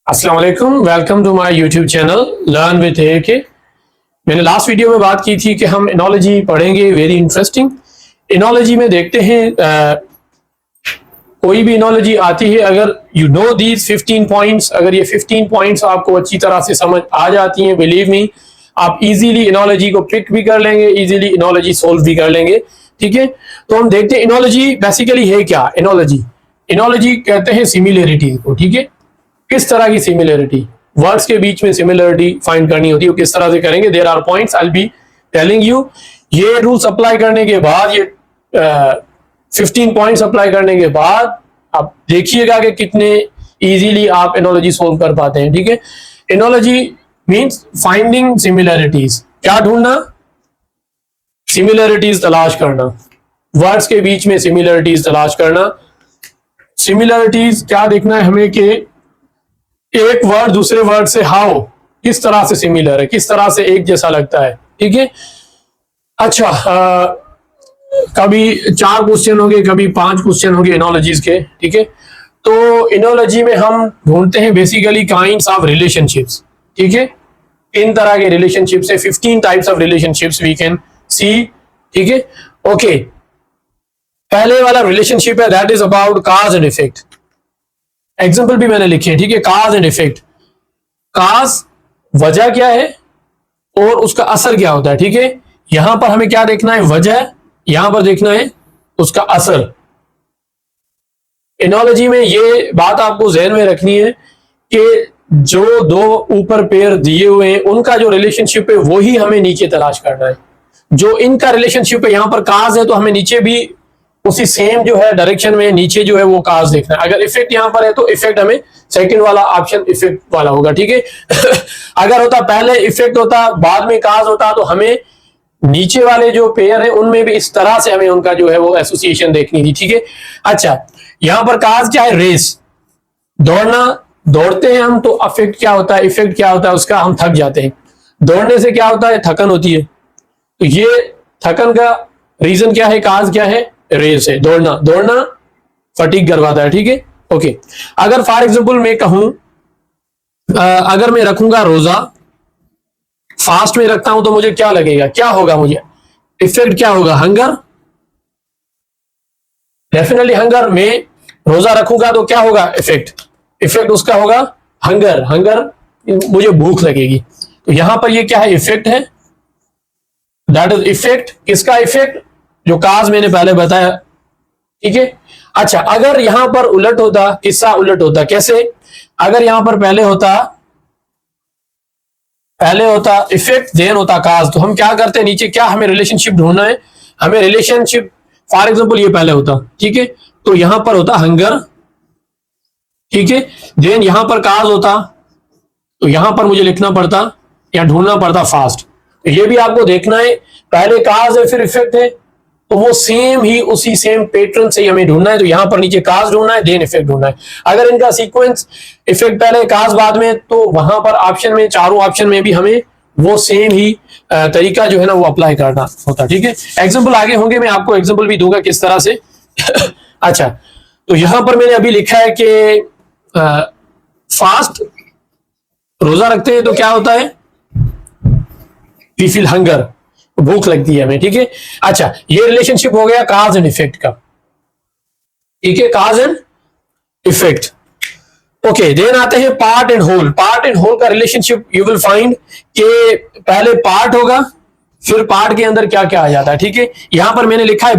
अस्सलाम वालेकुम, welcome to my YouTube channel learn with A K. मैंने लास्ट वीडियो में बात की थी कि हम एनोलॉजी पढ़ेंगे, वेरी इंटरेस्टिंग। एनोलॉजी में देखते हैं कोई भी एनोलॉजी आती है, अगर यू नो दीज 15 पॉइंट्स, अगर ये 15 पॉइंट्स आपको अच्छी तरह से समझ आ जाती हैं, बिलीव मी आप इजीली एनोलॉजी को पिक भी कर लेंगे, इजीली एनोलॉजी सोल्व भी कर लेंगे। ठीक है, तो हम देखते हैं एनोलॉजी बेसिकली है क्या। एनोलॉजी कहते हैं सिमिलरिटी को। ठीक है, किस तरह की सिमिलरिटी, वर्ड्स के बीच में सिमिलरिटी फाइंड करनी होती है, किस तरह से करेंगे। There are points I will be telling you. ये रूल्स अप्लाई करने के बाद, ये 15 पॉइंट्स अप्लाई करने के बाद आप देखिएगा कि कितने इजीली आप एनोलॉजी सोल्व कर पाते हैं। ठीक है, एनोलॉजी मींस फाइंडिंग सिमिलरिटीज। क्या ढूंढना? सिमिलरिटीज तलाश करना, वर्ड्स के बीच में सिमिलरिटीज तलाश करना। सिमिलरिटीज क्या देखना है हमें कि एक वर्ड दूसरे वर्ड से हाउ, किस तरह से सिमिलर है, किस तरह से एक जैसा लगता है। ठीक है, अच्छा कभी 4 क्वेश्चन होंगे, कभी 5 क्वेश्चन होंगे एनोलॉजीज के। ठीक है, तो एनोलॉजी में हम ढूंढते हैं बेसिकली काइंड्स ऑफ रिलेशनशिप्स। ठीक है, 3 तरह के रिलेशनशिप्स है, 15 types of relationships we can see. ठीक है, ओके, पहले वाला रिलेशनशिप है that is about cause and effect. Example भी मैंने लिखे हैं। ठीक है, काज एंड इफेक्ट। काज वजह क्या है और उसका असर क्या होता है। ठीक है, यहां पर हमें क्या देखना है? वजह। यहां पर देखना है उसका असर। एनोलॉजी में ये बात आपको ध्यान में रखनी है कि जो 2 ऊपर पेयर दिए हुए हैं उनका जो रिलेशनशिप है वही हमें नीचे तलाश करना है। जो इनका रिलेशनशिप है, यहां पर काज है तो हमें नीचे भी उसी सेम जो है डायरेक्शन में नीचे जो है वो काज देखना है। अगर इफेक्ट यहां पर है तो इफेक्ट हमें सेकंड वाला ऑप्शन इफेक्ट वाला होगा। ठीक है अगर होता पहले इफेक्ट होता बाद में काज होता तो हमें नीचे वाले जो पेयर है उनमें भी इस तरह से हमें उनका जो है वो एसोसिएशन देखनी थी। ठीक है, अच्छा यहां पर काज क्या है? रेस, दौड़ना। दौड़ते हैं हम तो इफेक्ट क्या होता है? इफेक्ट क्या होता है उसका? हम थक जाते हैं। दौड़ने से क्या होता है? थकन होती है। तो ये थकन का रीजन क्या है? काज क्या है? रेस है। दौड़ना फटीग करवाता है। ठीक है, ओके। अगर फॉर एग्जांपल मैं कहूं, अगर मैं रखूंगा रोजा, फास्ट में रखता हूं तो मुझे क्या लगेगा? क्या होगा? मुझे इफेक्ट क्या होगा? Hunger, definitely hunger. में रोजा रखूंगा तो क्या होगा? इफेक्ट उसका होगा हंगर, मुझे भूख लगेगी। तो यहां पर ये क्या है? इफेक्ट है, दैट इज इफेक्ट। किसका इफेक्ट? जो काज मैंने पहले बताया। ठीक है, अच्छा अगर यहां पर उलट होता, किस्सा उलट होता। कैसे? अगर यहां पर पहले होता इफेक्ट देन होता काज, तो हम क्या करते हैं? नीचे क्या हमें रिलेशनशिप ढूंढना है? हमें रिलेशनशिप, फॉर एग्जांपल ये पहले होता। ठीक है, तो यहां पर होता हंगर। ठीक है, देन यहां पर काज होता तो यहां पर मुझे लिखना पड़ता या ढूंढना पड़ता फास्ट। तो ये भी आपको देखना है, पहले काज है फिर इफेक्ट है, तो वो सेम ही उसी सेम पैटर्न से हमें ढूंढना है। तो यहां पर नीचे काज ढूंढना है, देन इफेक्ट ढूंढना है। अगर इनका सीक्वेंस इफेक्ट पहले काज बाद में, तो वहां पर ऑप्शन में, चारों ऑप्शन में भी हमें वो सेम ही तरीका जो है ना वो अप्लाई करना होता। ठीक है, एग्जाम्पल आगे होंगे, मैं आपको एग्जाम्पल भी दूंगा किस तरह से अच्छा, तो यहां पर मैंने अभी लिखा है कि फास्ट, रोजा रखते हैं तो क्या होता है? वी फील हंगर, भूख लगती है हमें। ठीक है, अच्छा ये रिलेशनशिप हो गया काज एंड इफेक्ट का। ठीक है, cause and effect. Okay, then आते हैं part and whole. Part and whole का रिलेशनशिप यू विल फाइंड कि पहले पार्ट होगा, फिर पार्ट के अंदर क्या क्या आ जाता है। ठीक है, यहां पर मैंने लिखा है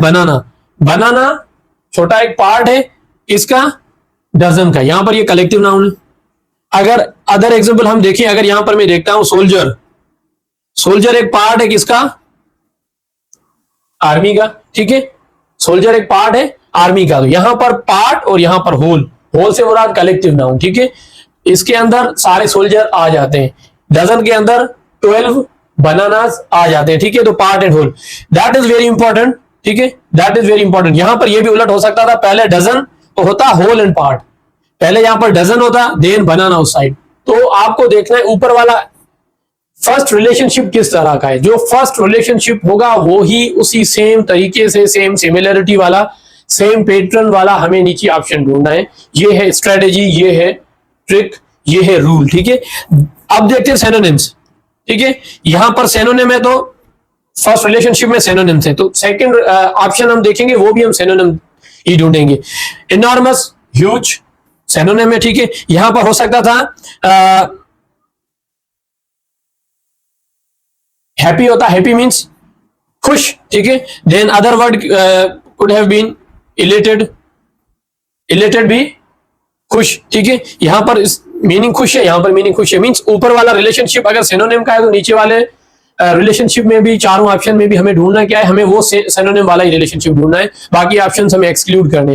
बनाना छोटा एक पार्ट है, इसका डजन का, यहां पर ये कलेक्टिव नाउन है। अगर अदर एग्जांपल हम देखें, अगर यहां पर मैं देखता हूं सोल्जर एक पार्ट है किसका? आर्मी का। ठीक है, सोल्जर एक पार्ट है आर्मी का। तो यहां पर पार्ट और यहां पर होल से मुराद कलेक्टिव नाउन। ठीक है, इसके अंदर सारे सोल्जर आ जाते हैं, डजन के अंदर 12 बनानास आ जाते हैं। ठीक है, तो part and whole, that is very important. ठीक है, दैट इज वेरी इंपॉर्टेंट। यहां पर यह भी उलट हो सकता था, पहले डजन तो होता होल एंड पार्ट, पहले यहां पर डजन होता देन बनाना उस साइड। तो आपको देखना है ऊपर वाला फर्स्ट रिलेशनशिप किस तरह का है। जो फर्स्ट रिलेशनशिप होगा वो ही उसी सेम तरीके से, सेम सिमिलरिटी वाला, सेम पैटर्न वाला हमें नीचे ऑप्शन ढूंढना है। ये है स्ट्रेटेजी, ये है ट्रिक, ये है रूल, ठीक है। अब देखते हैं सिनोनिम्स, ठीक है। यहां पर सिनोनिम है तो फर्स्ट रिलेशनशिप में सिनोनिम्स है, तो सेकंड ऑप्शन हम देखेंगे वो भी हम सिनोनिम ही ढूंढेंगे। इनॉर्मस, ह्यूज सिनोनिम है, ठीक है। यहां पर हो सकता था हैप्पी होता, हैप्पी मींस खुश, ठीक है। Then other word could have been elated, elated भी खुश, ठीक है। यहां पर मीनिंग खुश है, यहां पर मीनिंग खुश है, मींस ऊपर वाला रिलेशनशिप अगर सिनोनिम का है तो नीचे वाले रिलेशनशिप में भी चारों ऑप्शन में भी हमें ढूंढना क्या है, हमें वो सिनोनिम वाला ही रिलेशनशिप ढूंढना है, बाकी ऑप्शंस हमें एक्सक्लूड करने।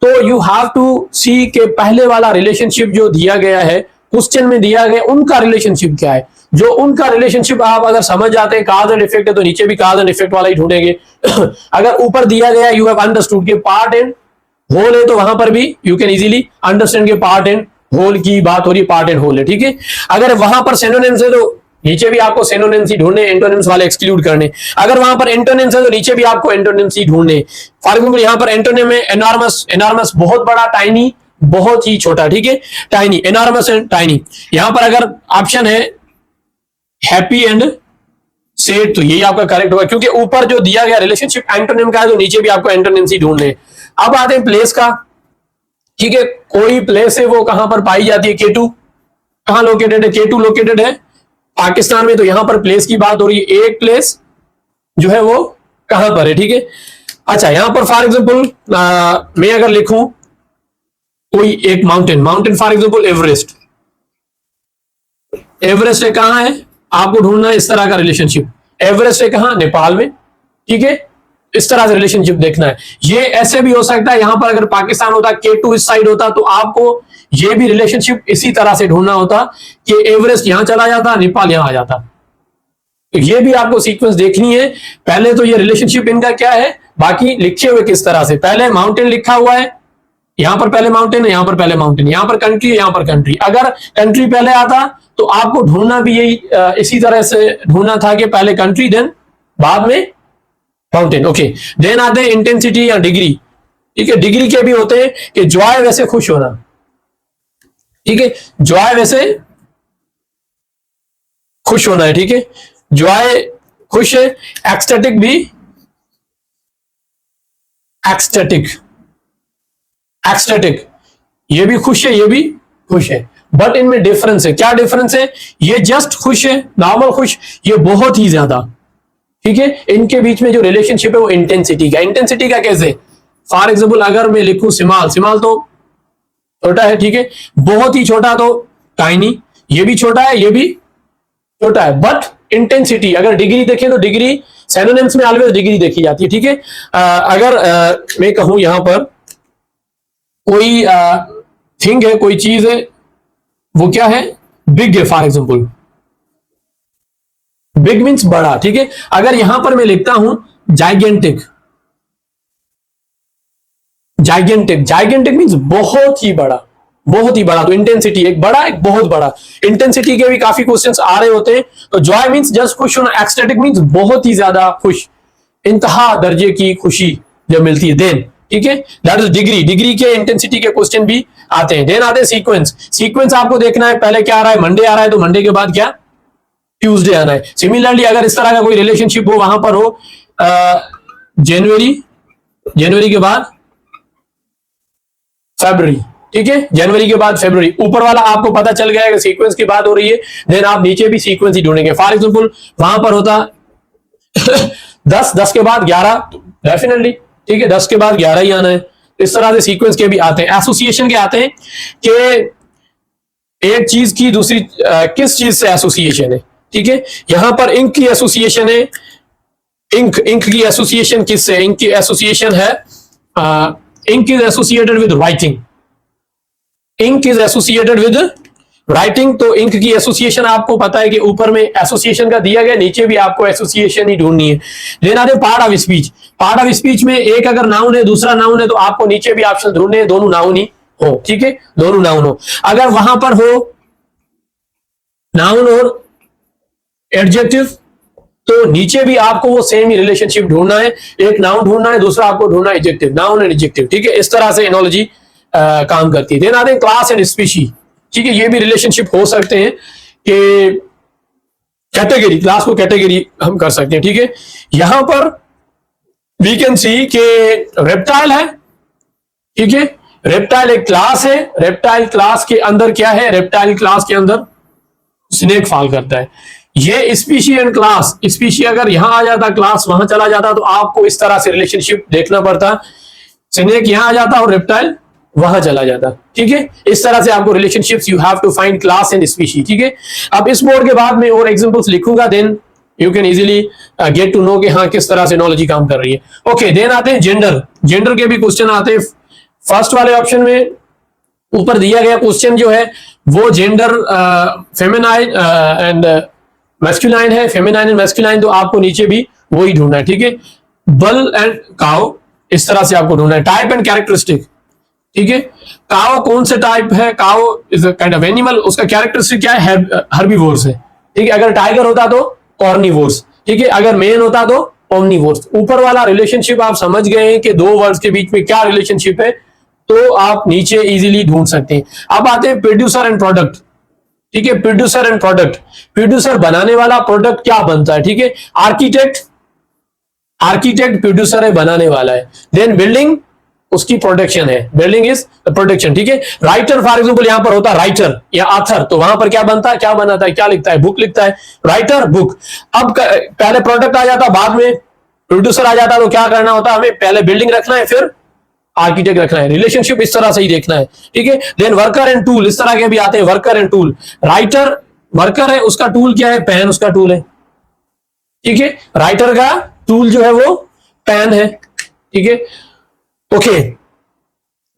तो यू हैव टू सी के पहले वाला रिलेशनशिप जो दिया गया है क्वेश्चन में दिया गया उनका रिलेशनशिप क्या है, जो उनका रिलेशनशिप आप अगर समझ जाते हैं काज एंड इफेक्ट है तो नीचे भी काज एंड इफेक्ट वाला ही ढूंढेंगे। अगर ऊपर दिया गया यू हैव अंडरस्टूड के पार्ट एंड होल है तो वहां पर भी यू कैन इजीली अंडरस्टैंड के पार्ट एंड होल की बात हो रही है, पार्ट एंड होल है, ठीक है। अगर वहां पर सिनोनिम्स है तो नीचे भी आपको सिनोनिम्स ही ढूंढने, एंटोनिम्स वाले एक्सक्लूड करने। अगर वहां पर एंटोनिम्स है तो नीचे भी आपको एंटोनिम्स ही ढूंढने। फॉर एग्जांपल यहां पर एंटोनिम है एनॉर्मस, एनॉर्मस बहुत बड़ा, टाइनी बहुत ही छोटा, ठीक है। Tiny, enormous and tiny. यहां पर अगर ऑप्शन है हैप्पी एंड सैड तो यही आपका करेक्ट होगा, क्योंकि ऊपर जो दिया गया रिलेशनशिप एंटोनिम का है तो नीचे भी आपको एंटोनिम्स ही ढूंढने। अब आते हैं प्लेस का, ठीक है। कोई प्लेस है वो कहां पर पाई जाती है, केटू कहां लोकेटेड है, केटू लोकेटेड है पाकिस्तान में, तो यहां पर प्लेस की बात हो रही है, एक प्लेस जो है वो कहां पर है, ठीक है। अच्छा, यहां पर फॉर एग्जांपल मैं अगर लिखूं कोई एक mountain, mountain for example Everest, Everest है कहां है, आपको ढूंढना है इस तरह का रिलेशनशिप। एवरेस्ट है कहां, नेपाल में, ठीक है। इस तरह से रिलेशनशिप देखना है। ये ऐसे भी हो सकता है, यहां पर अगर पाकिस्तान होता, K2 इस साइड होता तो आपको ये भी रिलेशनशिप इसी तरह से ढूंढना होता कि एवरेस्ट यहां चला जाता, नेपाल यहां आ जाता। तो ये भी आपको सीक्वेंस देखनी है। पहले तो ये रिलेशनशिप इनका क्या है, बाकी लिखे हुए किस तरह से, पहले माउंटेन लिखा हुआ है, यहां पर पहले माउंटेन है, यहां पर पहले माउंटेन, यहां पर कंट्री है, यहां पर कंट्री। अगर कंट्री पहले आता तो आपको ढूंढना भी यही इसी तरह से ढूंढना था कि पहले कंट्री देन बाद में माउंटेन, ओके। देन आते हैं इंटेंसिटी या डिग्री, ठीक है। डिग्री के भी होते हैं कि जॉय वैसे खुश होना, ठीक है। जॉय वैसे खुश होना है, ठीक है। जॉय खुश है, एक्सटेटिक भी, एक्सटेटिक, एक्सटेटिक ये भी खुश है, ये भी खुश है, बट इनमें डिफरेंस है। क्या डिफरेंस है, ये जस्ट खुश है, नॉर्मल खुश, ये बहुत ही ज्यादा, ठीक है। इनके बीच में जो रिलेशनशिप है वो इंटेंसिटी का, इंटेंसिटी का कैसे, फॉर एग्जांपल अगर मैं लिखूं सिमाल, सिमाल तो छोटा है, ठीक है। बहुत ही छोटा तो टाइनी, ये भी छोटा है, ये भी छोटा है, बट इंटेंसिटी अगर डिग्री देखें तो डिग्री सिनोनिम्स में ऑलवेज डिग्री देखी जाती है, ठीक है। अगर मैं कहूं यहां पर कोई थिंग है, कोई चीज है, वो क्या है, बिग है, फॉर एग्जांपल बिग मीन्स बड़ा, ठीक है। अगर यहां पर मैं लिखता हूं जाइगेंटिक, जाइगेंटिक, जाइगेंटिक मीन्स बहुत ही बड़ा, बहुत ही बड़ा, तो इंटेंसिटी एक बड़ा एक बहुत बड़ा। इंटेंसिटी के भी काफी क्वेश्चंस आ रहे होते हैं। तो जॉय मीन्स जस्ट खुश होना, एक्सटेटिक मीन्स बहुत ही ज्यादा खुश, इंतहा दर्जे की खुशी जब मिलती है, देन, ठीक है। दैट इज डिग्री, डिग्री के इंटेंसिटी के क्वेश्चन भी आते हैं। देन आते हैं सीक्वेंस, सीक्वेंस आपको देखना है पहले क्या आ रहा है, मंडे आ रहा है तो मंडे के बाद क्या, ट्यूसडे आना है। सिमिलरली अगर इस तरह का कोई रिलेशनशिप हो, वहां पर हो जनवरी, जनवरी के बाद फरवरी, ठीक है। जनवरी के बाद फरवरी, ऊपर वाला आपको पता चल गया कि सीक्वेंस की बात हो रही है, देन आप नीचे भी सीक्वेंस ही ढूंढेंगे। फॉर एग्जांपल वहां पर होता 10, 10 के बाद 11, डेफिनेटली, ठीक है, 10 के बाद 11 ही आना है। इस तरह से सीक्वेंस के भी आते हैं। एसोसिएशन के आते हैं कि एक चीज की दूसरी किस चीज से एसोसिएशन है, ठीक है। यहां पर इंक की एसोसिएशन है, इंक, इंक की एसोसिएशन किससे, इंक की एसोसिएशन है, ink is associated with writing, ink is associated with writing. तो इंक की एसोसिएशन आपको पता है कि ऊपर में एसोसिएशन का दिया गया, नीचे भी आपको एसोसिएशन ही ढूंढनी है। देन आते part of speech, part of speech में एक अगर नाउन है दूसरा नाउन है तो आपको नीचे भी ऑप्शन ढूंढने हैं, दोनों नाउन ही हो, ठीक है, दोनों नाउन हो। अगर वहां पर हो नाउन और एडजेक्टिव तो नीचे भी आपको वो सेम ही रिलेशनशिप ढूंढना है, एक नाउन ढूंढना है, दूसरा आपको ढूंढना है एडजेक्टिव, नाउन एंड एडजेक्टिव, ठीक है। इस तरह से एनोलॉजी काम करती है। देन आते हैं क्लास एंड स्पीशी, ठीक है, ये भी रिलेशनशिप हो सकते हैं कि कैटेगरी, क्लास को कैटेगरी हम कर सकते हैं। ठीक है, यहां पर वी कैन सी के रेप्टाइल है। ठीक है, रेप्टाइल एक क्लास है, रेप्टाइल क्लास के अंदर क्या है, रेप्टाइल क्लास के अंदर स्नेक फॉल करता है। ये स्पीशी एंड क्लास, स्पीशी अगर यहां आ जाता, क्लास वहां चला जाता, तो आपको इस तरह से रिलेशनशिप देखना पड़ता, स्नेक यहां आ जाता और रेप्टाइल वहां चला जाता। ठीक है, इस तरह से आपको relationships you have to find class and species. ठीक है, अब इस बोर्ड के बाद में और एग्जांपल्स लिखूंगा, then you can easily get to know कि हाँ किस तरह से नॉलेज काम कर रही है। ओके, देन आते हैं जेंडर। जेंडर के भी क्वेश्चन आते हैं। फर्स्ट वाले ऑप्शन में ऊपर दिया गया क्वेश्चन जो है वो जेंडर फेमिनाइन एंड मैस्कुलाइन है, फेमिनाइन एंड मैस्कुलाइन, तो आपको नीचे भी वही ढूंढना है। ठीक है, बल एंड काउ, इस तरह से आपको ढूंढना है। टाइप एंड कैरेक्टरिस्टिक, ठीक है, काउ कौन से टाइप है, cow is a kind of animal, उसका कैरेक्टरिस्टिक क्या है, हर्बीवोर्स है। ठीक है, अगर टाइगर होता तो कॉर्निवोर्स, ठीक है, अगर मेन होता तो ओमनिवोर्स। ऊपर वाला रिलेशनशिप आप समझ गए हैं कि दो वर्ड्स के बीच में क्या रिलेशनशिप है, तो आप नीचे इजीली ढूंढ सकते हैं। अब आते हैं प्रोड्यूसर एंड प्रोडक्ट। ठीक है, प्रोड्यूसर एंड प्रोडक्ट, प्रोड्यूसर बनाने वाला, प्रोडक्ट क्या बनता है। ठीक है, आर्किटेक्ट, आर्किटेक्ट प्रोड्यूसर है, बनाने वाला है। देन बिल्डिंग उसकी प्रोडक्शन है, बिल्डिंग इज प्रोडक्शन। ठीक है, राइटर फॉर एग्जांपल यहां पर होता है राइटर या ऑथर, तो वहां पर क्या बनता है, क्या बनाता है, क्या लिखता है, बुक लिखता है, राइटर बुक। अब पहले प्रोडक्ट आ जाता, बाद में प्रोड्यूसर आ जाता, तो क्या करना होता, हमें पहले बिल्डिंग रखना है, फिर आर्किटेक्ट रखना है। रिलेशनशिप इस तरह से ही देखना है। ठीक है, देन वर्कर एंड टूल, इस तरह के भी आते हैं, worker and tool. Writer worker है, उसका टूल क्या है, पेन उसका टूल है। ठीक है, राइटर का टूल जो है वो पेन है। ठीक है, okay,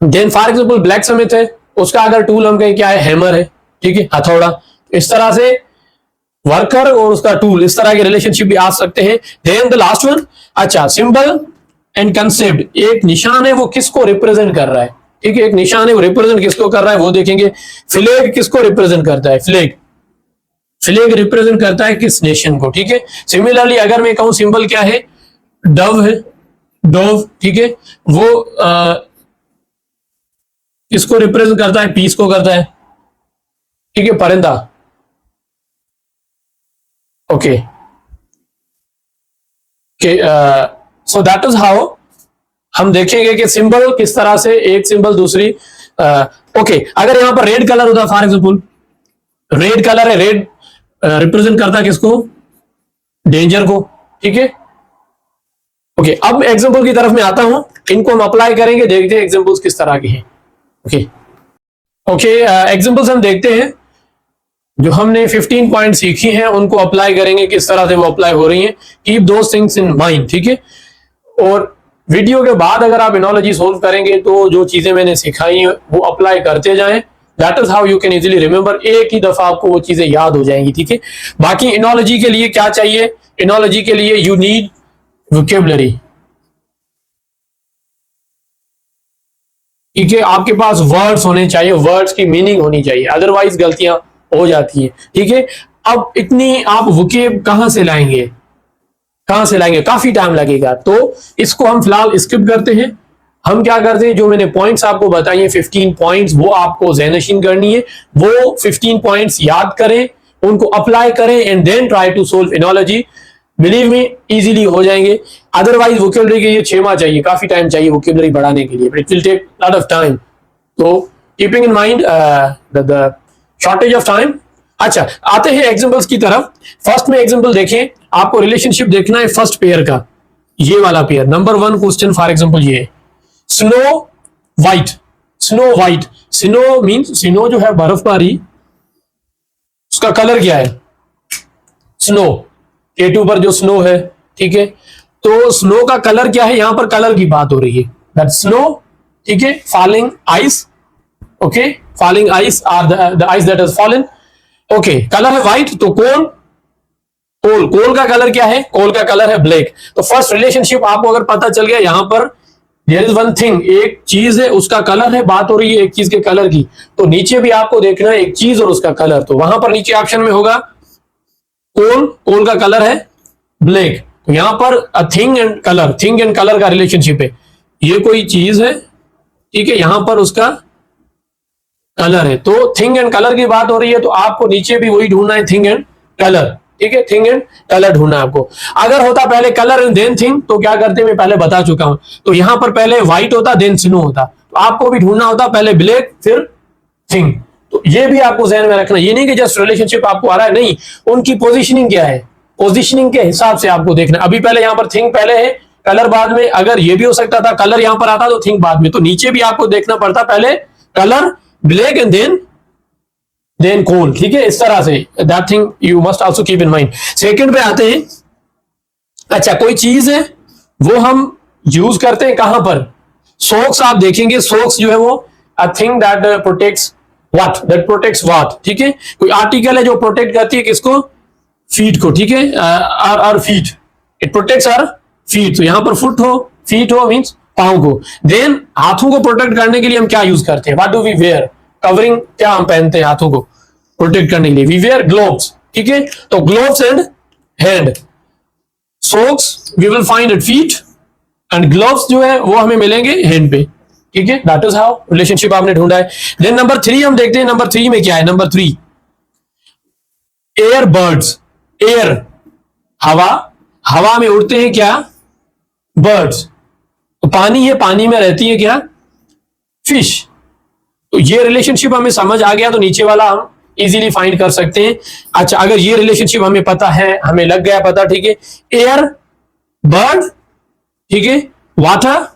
then for example blacksmith है, उसका अगर टूल हम कहें क्या है, हैमर है। ठीक है, हथौड़ा। इस तरह से वर्कर और उसका टूल, इस तरह के रिलेशनशिप भी आ सकते हैं। देन द लास्ट वन, अच्छा, सिंबल एंड कंसेप्ट, एक निशान है वो किसको रिप्रेजेंट कर रहा है। ठीक है, एक निशान है वो रिप्रेजेंट किसको कर रहा है वो देखेंगे। फ्लैग किसको रिप्रेजेंट करता है, फ्लैग, फ्लैग रिप्रेजेंट करता है किस नेशन को। ठीक है, सिमिलरली अगर मैं कहूं सिंबल क्या है, डव है, डोव। ठीक है, वो किसको रिप्रेजेंट करता है, पीस को करता है। ठीक है, परिंदा। Okay, so that is how हम देखेंगे कि सिंबल किस तरह से एक सिंबल दूसरी। ओके, अगर यहां पर रेड कलर होता, फॉर एग्जांपल रेड कलर है, रेड रिप्रेजेंट करता है किसको, डेंजर को। ठीक है, ओके, अब एग्जांपल की तरफ मैं आता हूं, इनको हम अप्लाई करेंगे, देखते हैं एग्जांपल्स किस तरह के हैं। ओके ओके, एग्जांपल्स हम देखते हैं, जो हमने 15 पॉइंट सीखी हैं उनको अप्लाई करेंगे, किस तरह से वो अप्लाई हो रही हैं। Keep those things in mind. ठीक है, और वीडियो के बाद अगर आप एनोलॉजी सोल्व करेंगे तो जो चीजें मैंने सिखाई हैं वो अप्लाई करते जाएं। That is how you can easily remember, एक ही दफा आपको वो चीजें याद हो जाएंगी। ठीक है, बाकी एनोलॉजी के लिए क्या चाहिए, एनोलॉजी के लिए यू नीड वोकैबुलरी। ठीक है, आपके पास वर्ड्स होने चाहिए, वर्ड्स की मीनिंग होनी चाहिए, अदरवाइज गलतियां हो जाती है। ठीक है, अब इतनी आप वोकैब कहां से लाएंगे, कहां से लाएंगे, काफी टाइम लगेगा, तो इसको हम फिलहाल स्किप करते हैं। हम क्या करते हैं, जो मैंने पॉइंट्स आपको बताइए 15 पॉइंट्स, वो आपको ज़हनशीन करनी है। वो 15 पॉइंट्स याद करें, उनको अप्लाई करें and then try to solve analogy. Believe me, easily हो जाएंगे। अदरवाइज वोकैबुलरी के लिए 6 माह चाहिए, काफी टाइम चाहिए वोकैबुलरी बढ़ाने के लिए, it will take lot of time. तो keeping in mind the shortage of time. अच्छा, आते हैं एग्जांपल्स की तरफ। फर्स्ट में एग्जांपल देखें, आपको रिलेशनशिप देखना है फर्स्ट पेयर का, ये वाला pair. Number 1 question for example ये snow white, snow white. Snow means, snow जो है बर्फबारी, उसका कलर क्या है, स्नो। A2 पर जो स्नो है, ठीक है, तो स्नो का कलर क्या है, यहां पर कलर की बात हो रही है, दैट स्नो। ठीक है, falling ice. Okay, falling ice are the ice that has fallen. Okay, colour है व्हाइट, तो कोल, कोल, कोल का कलर क्या है, कोल का कलर है ब्लैक। तो फर्स्ट रिलेशनशिप आपको अगर पता चल गया, यहां पर देयर इज वन थिंग, एक चीज है उसका कलर है, बात हो रही है एक चीज के कलर की, तो नीचे भी आपको देखना है एक चीज और उसका कलर, तो वहां पर नीचे ऑप्शन में होगा कोल, कोल का कलर है ब्लैक। तो यहां पर a thing and colour, thing and colour का रिलेशनशिप है, ये कोई चीज है, ठीक है, यहां पर उसका कलर है। तो थिंग एंड कलर की बात हो रही है, तो आपको नीचे भी वही ढूंढना है, थिंग एंड कलर, ठीक है, थिंग एंड कलर ढूंढना है आपको। अगर होता पहले कलर एंड देन थिंग तो क्या करते मैं पहले बता चुका हूं, तो यहां पर पहले व्हाइट होता देन स्नो होता, तो आपको भी ढूंढना होता पहले ब्लैक फिर थिंग। तो ये भी आपको ध्यान में रखना, ये नहीं कि जस्ट रिलेशनशिप आपको आ रहा है, नहीं, उनकी पोजिशनिंग क्या है, पोजिशनिंग के हिसाब से आपको देखना। अभी पहले यहां पर थिंग पहले है, कलर बाद में, अगर ये भी हो सकता था कलर यहां पर आता तो थिंग बाद में, तो नीचे भी आपको देखना पड़ता पहले कलर ब्लैक एंड देन कोल, ठीक है, इस तरह से। That thing you must also keep in mind. Second पे आते हैं। अच्छा, कोई चीज है वो हम यूज करते हैं कहां पर, सॉक्स आप देखेंगे, सॉक्स जो है वो a thing that protects what, that protects what, ठीक है, कोई आर्टिकल है जो प्रोटेक्ट करती है किसको, फीट को, ठीक है, are feet, it protects are feet. तो यहां पर फुट हो, फीट हो मींस पांव को। देन हाथों को प्रोटेक्ट करने के लिए हम क्या यूज करते हैं, what do we wear, covering क्या हम पहनते हैं हाथों को प्रोटेक्ट करने के लिए, वी वेयर ग्लोव्स, ठीक है, तो gloves and hand, socks we will find at feet and gloves जो है वो हमें मिलेंगे हैंड पे, ठीक है, दैट इज हाउ रिलेशनशिप आपने ढूंढा है। देन नंबर 3 हम देखते हैं, नंबर 3 में क्या है, नंबर 3 एयर बर्ड्स, एयर हवा, हवा में उड़ते हैं क्या, बर्ड्स, तो पानी है, पानी में रहती है क्या, फिश। तो ये रिलेशनशिप हमें समझ आ गया तो नीचे वाला हम इजीली फाइंड कर सकते हैं। अच्छा, अगर ये रिलेशनशिप हमें पता है, हमें लग गया पता, ठीक है, एयर बर्ड, ठीक है, वाटर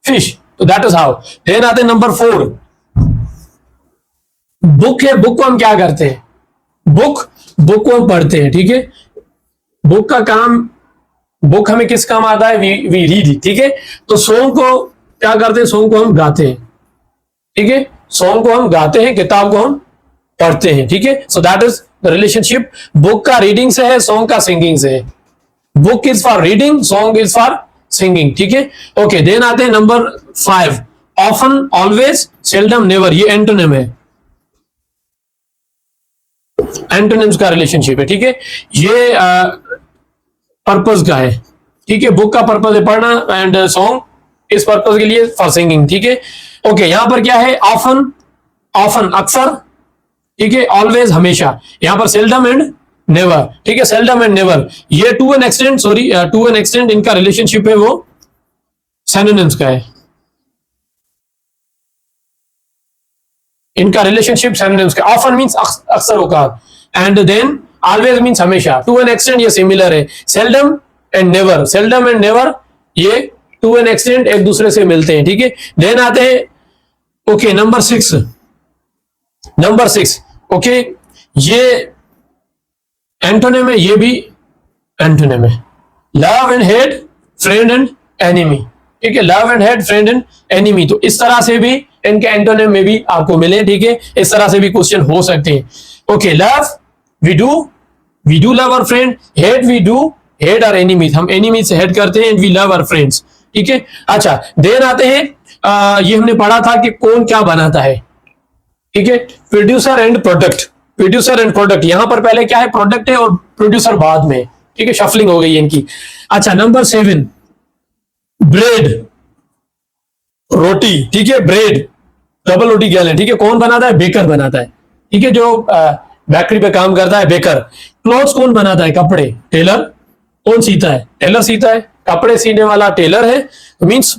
फिश, तो दैट इज हाउ। देन आते हैं नंबर 4, बुक है, बुक को हम क्या करते हैं, बुक को हम पढ़ते हैं, ठीक है, बुक का काम, बुक हमें किस काम आता है, वी रीड, ठीक है, तो सॉन्ग को क्या करते हैं, सॉन्ग को हम गाते हैं, ठीक है, सॉन्ग को हम गाते हैं, किताब को हम पढ़ते हैं, ठीक है, so that is the relationship. Book का रीडिंग से है, सॉन्ग का सिंगिंग से है, book is for reading, song is for singing, ठीक है, ओके। देन आते हैं number 5, often, always, seldom, never, ये एंटोनिम है, एंटोनिम्स का रिलेशनशिप है, ठीक है, ये पर्पस का है, ठीक है, बुक का पर्पस है पढ़ना एंड सॉन्ग इस पर्पस के लिए फॉर सिंगिंग, ठीक है, ओके। यहां पर क्या है, ऑफन, ऑफन अक्सर, ठीक है, ऑलवेज हमेशा, यहां पर सेल्डम एंड नेवर, ठीक है, सेल्डम एंड नेवर, ये to an extent, sorry to an extent इनका रिलेशनशिप है वो सिनोनिम्स का है, इनका रिलेशनशिप सिनोनिम्स का। ऑफन मींस अक्सर औकात एंड देन ऑलवेज मींस हमेशा, टू एन एक्सटेंट ये सिमिलर है, seldom and never, seldom and never ये टू एन एक्सटेंट एक दूसरे से मिलते हैं, ठीक है। देन आते हैं, ओके, नंबर 6, नंबर 6, ओके, ये एंटोनिम है, ये भी एंटोनिम है, love and hate, friend and enemy, ठीक है, love and hate, friend and enemy, तो इस तरह से भी इनके एंटोनिम में भी आपको मिले, ठीक है, इस तरह से भी क्वेश्चन हो सकते हैं। Okay, love we do love our friend, hate we do hate our enemies, हम एनिमी से हेट करते हैं and we love our friends, ठीक है। अच्छा, देन आते हैं, ये हमने पढ़ा था कि कौन क्या बनाता है, ठीक है, producer and product, producer and product, यहां पर पहले क्या है, प्रोडक्ट है और प्रोड्यूसर बाद में, ठीक है, शफलिंग हो गई है इनकी। अच्छा, नंबर 7 ब्रेड, रोटी, ठीक है, ब्रेड डबल रोटी क्या है, ठीक है, कौन बनाता है, बेकर बनाता है, ठीक है, जो बेकरी पे काम करता है बेकर। क्लॉथ्स कौन बनाता है, कपड़े, टेलर, कौन सीता है, टेलर सीता है, कपड़े सीने वाला टेलर है, मींस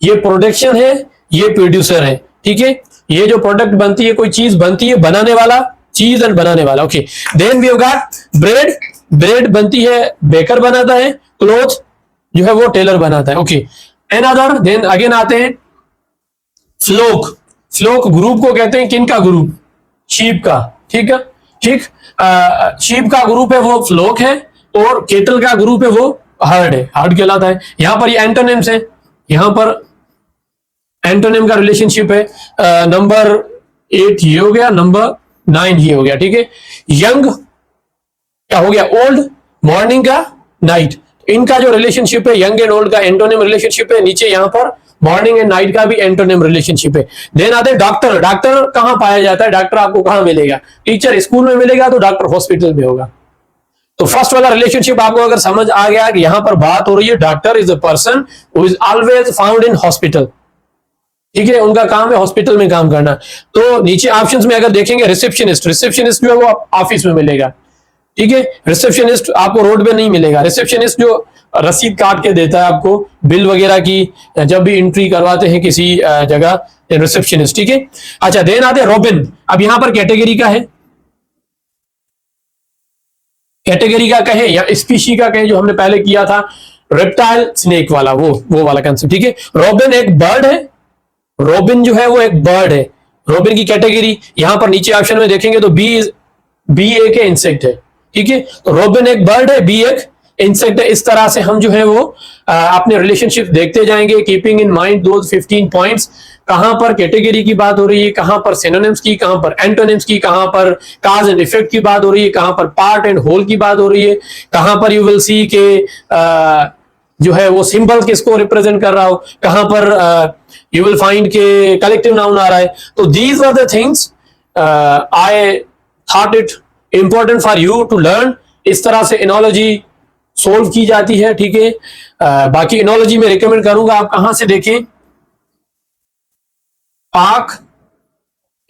ये प्रोडक्शन है, ये प्रोड्यूसर है, ठीक है, ये जो प्रोडक्ट बनती है, कोई चीज बनती है, बनाने वाला, चीज एंड बनाने वाला, okay. Then we have got bread, bread बनती है, बेकर बनाता है, क्लॉथ जो है वो टेलर बनाता है, ओके। अनदर, देन अगेन आते हैं फ्लोक, फ्लोक ग्रुप को कहते हैं, किन का ग्रुप, शीप का, ठीक है, ठीक, शीप का ग्रुप है वो फ्लोक है और केटल का ग्रुप है वो हर्ड है, हर्ड कहलाता है। यहां पर ये एंटोनिम्स है, यहां पर एंटोनिम का रिलेशनशिप है। नंबर 8 ये हो गया, नंबर 9 ये हो गया, ठीक है। यंग क्या हो गया, ओल्ड, मॉर्निंग का नाइट, इनका जो रिलेशनशिप है यंग एंड ओल्ड का एंटोनिम रिलेशनशिप है। नीचे यहां पर मॉर्निंग एंड नाइट का भी एंटोनिम रिलेशनशिप है। देन आते हैं डॉक्टर, डॉक्टर कहां पाया जाता है, डॉक्टर आपको कहां मिलेगा, टीचर स्कूल में मिलेगा तो डॉक्टर हॉस्पिटल में होगा। तो फर्स्ट वाला रिलेशनशिप आपको अगर समझ आ गया कि यहां पर बात हो रही है doctor is a person who is always found in hospital, ठीक है, उनका काम है हॉस्पिटल में काम करना। तो नीचे ऑप्शंस में अगर देखेंगे रिसेप्शनिस्ट, रिसेप्शनिस्ट जो है वो ऑफिस में मिलेगा, ठीक है। रिसेप्शनिस्ट आपको रोड पे नहीं मिलेगा। रिसेप्शनिस्ट जो रसीद काट के देता है आपको बिल वगैरह की, जब भी एंट्री करवाते हैं किसी जगह, रिसेप्शनिस्ट, ठीक है। अच्छा, देन आते हैं रॉबिन। अब यहां पर कैटेगरी का है, कैटेगरी का कहे या स्पीशी का कहे, जो हमने पहले किया था रेप्टाइल स्नेक वाला, वो वाला कंसेप्ट, ठीक है। रॉबिन एक बर्ड है, रॉबिन जो है वो एक बर्ड है। रॉबिन की कैटेगरी यहां पर नीचे ऑप्शन में देखेंगे तो बी एक इंसेक्ट है, ठीक है। तो रॉबिन एक बर्ड है, बी एक इंसेक्ट है। इस तरह से हम जो है वो अपने रिलेशनशिप देखते जाएंगे, keeping in mind those 15 points. कहां पर कैटेगरी की बात हो रही है, कहां पर सिनोनिम्स की, कहां पर एंटोनिम्स की, कहां पर काज एंड इफेक्ट की बात हो रही है, कहां पर पार्ट एंड होल की बात हो रही है, कहां पर यू विल सी के जो है वो सिंबल किसको रिप्रेजेंट कर रहा हो, कहां पर यू विल फाइंड के कलेक्टिव नाउन आ रहा है। तो these are the things I thought it important for you to learn. इस तरह से एनोलॉजी सोल्व की जाती है, ठीक है। बाकी एनोलॉजी में रिकमेंड करूंगा आप कहां से देखें, पाक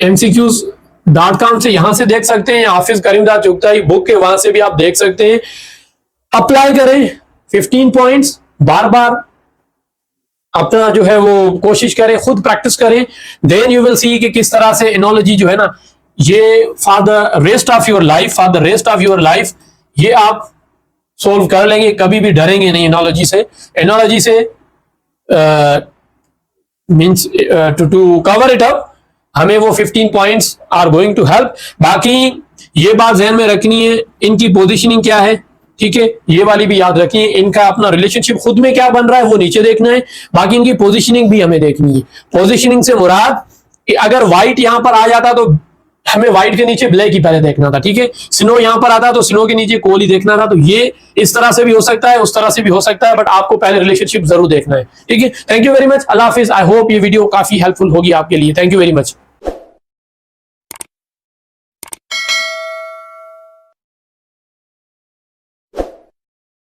MCQs.com से यहां से देख सकते हैं, हाफिज करीमदाद चुगताई बुक के वहां से भी आप देख सकते हैं। अप्लाई करें 15 पॉइंट्स, बार बार अपना जो है वो कोशिश करें, खुद प्रैक्टिस करें। देन यू विल सी कि किस तरह से एनोलॉजी जो है ना, ये for the rest of your life, ये आप सोल्व कर लेंगे, कभी भी डरेंगे नहीं एनोलॉजी से। एनोलॉजी से means to cover it up, हमें वो 15 points are going to help. बाकी ये बात ध्यान में रखनी है, इनकी पोजीशनिंग क्या है, ठीक है, ये वाली भी याद रखिए। इनका अपना रिलेशनशिप खुद में क्या बन रहा है वो नीचे देखना है, बाकी इनकी पोजीशनिंग भी हमें देखनी है। पोजीशनिंग से मुराद कि अगर व्हाइट यहां पर आ जाता तो हमें व्हाइट के नीचे ब्लैक ही पहले देखना था, ठीक है। स्नो यहां पर आता तो स्नो के नीचे कोल ही देखना था। तो ये इस तरह से भी हो सकता है, उस तरह से भी हो सकता है, बट आपको पहले रिलेशनशिप जरूर देखना है, ठीक है। Thank you very much, Allah Hafiz. I hope ये वीडियो काफी हेल्पफुल होगी आपके लिए। Thank you very much.